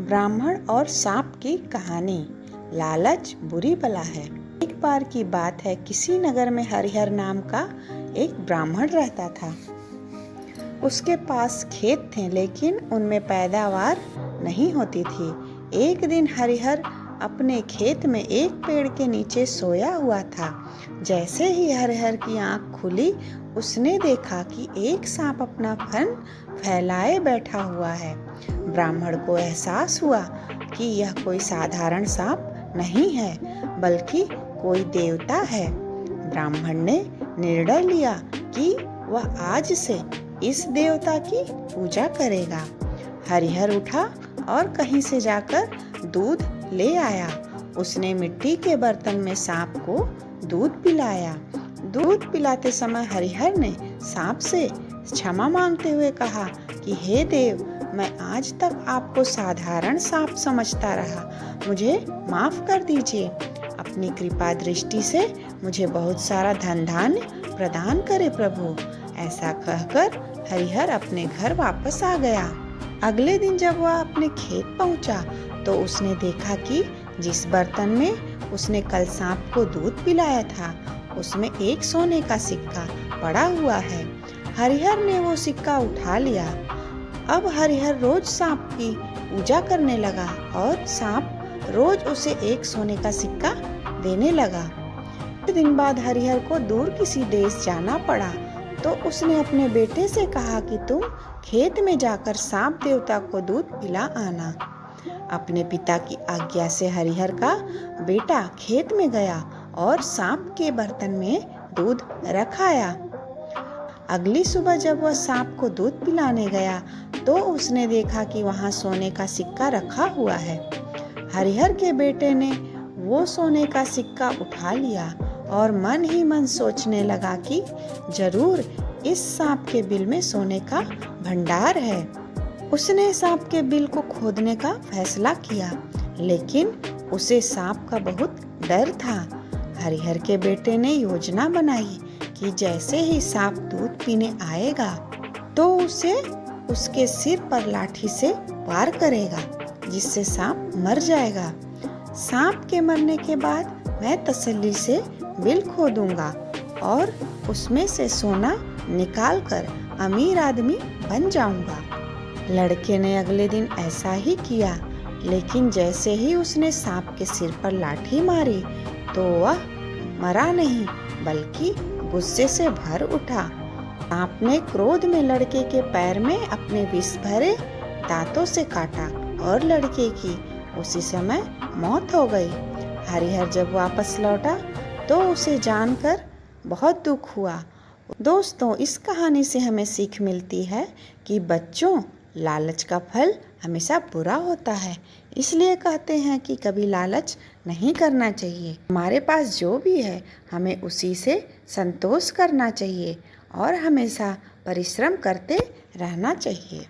ब्राह्मण और सांप की कहानी। लालच बुरी बला है। एक बार की बात है, किसी नगर में हरिहर नाम का एक ब्राह्मण रहता था। उसके पास खेत थे, लेकिन उनमें पैदावार नहीं होती थी। एक दिन हरिहर अपने खेत में एक पेड़ के नीचे सोया हुआ था। जैसे ही हरिहर की आंख खुली, उसने देखा कि एक सांप अपना फन फैलाए बैठा हुआ है। ब्राह्मण को एहसास हुआ कि यह कोई साधारण सांप नहीं है, बल्कि कोई देवता है। ब्राह्मण ने निर्णय लिया कि वह आज से इस देवता की पूजा करेगा। हरिहर उठा और कहीं से जाकर दूध ले आया। उसने मिट्टी के बर्तन में सांप को दूध पिलाया। दूध पिलाते समय हरिहर ने सांप से क्षमा मांगते हुए कहा कि हे देव, मैं आज तक आपको साधारण सांप समझता रहा, मुझे माफ कर दीजिए। अपनी कृपा दृष्टि से मुझे बहुत सारा धन धान्य प्रदान करे प्रभु। ऐसा कहकर हरिहर अपने घर वापस आ गया। अगले दिन जब वह अपने खेत पहुंचा, तो उसने देखा कि जिस बर्तन में उसने कल सांप को दूध पिलाया था, उसमें एक सोने का सिक्का पड़ा हुआ है। हरिहर ने वो सिक्का उठा लिया। अब हरिहर रोज सांप की पूजा करने लगा और सांप रोज उसे एक सोने का सिक्का देने लगा। कुछ दिन बाद हरिहर को दूर किसी देश जाना पड़ा, तो उसने अपने बेटे से कहा कि तुम खेत में जाकर सांप देवता को दूध पिला आना। अपने पिता की आज्ञा से हरिहर का बेटा खेत में गया और सांप के बर्तन में दूध रख आया। अगली सुबह जब वह सांप को दूध पिलाने गया, तो उसने देखा कि वहां सोने का सिक्का रखा हुआ है। हरिहर के बेटे ने वो सोने का सिक्का उठा लिया और मन ही मन सोचने लगा कि जरूर इस सांप के बिल में सोने का भंडार है। उसने सांप के बिल को खोदने का फैसला किया, लेकिन उसे सांप का बहुत डर था। हरिहर के बेटे ने योजना बनाई कि जैसे ही सांप दूध पीने आएगा, तो उसे उसके सिर पर लाठी से वार करेगा, जिससे सांप मर जाएगा। सांप के मरने के बाद मैं तसल्ली से बिल खोदूंगा और उसमें से सोना निकालकर अमीर आदमी बन जाऊंगा। लड़के ने अगले दिन ऐसा ही किया, लेकिन जैसे ही उसने सांप के सिर पर लाठी मारी, तो वह मरा नहीं, बल्कि गुस्से से भर उठा। सांप ने क्रोध में लड़के के पैर में अपने विष भरे दांतों से काटा और लड़के की उसी समय मौत हो गई। हरिहर जब वापस लौटा, तो उसे जानकर बहुत दुख हुआ। दोस्तों, इस कहानी से हमें सीख मिलती है कि बच्चों, लालच का फल हमेशा बुरा होता है। इसलिए कहते हैं कि कभी लालच नहीं करना चाहिए। हमारे पास जो भी है, हमें उसी से संतोष करना चाहिए और हमेशा परिश्रम करते रहना चाहिए।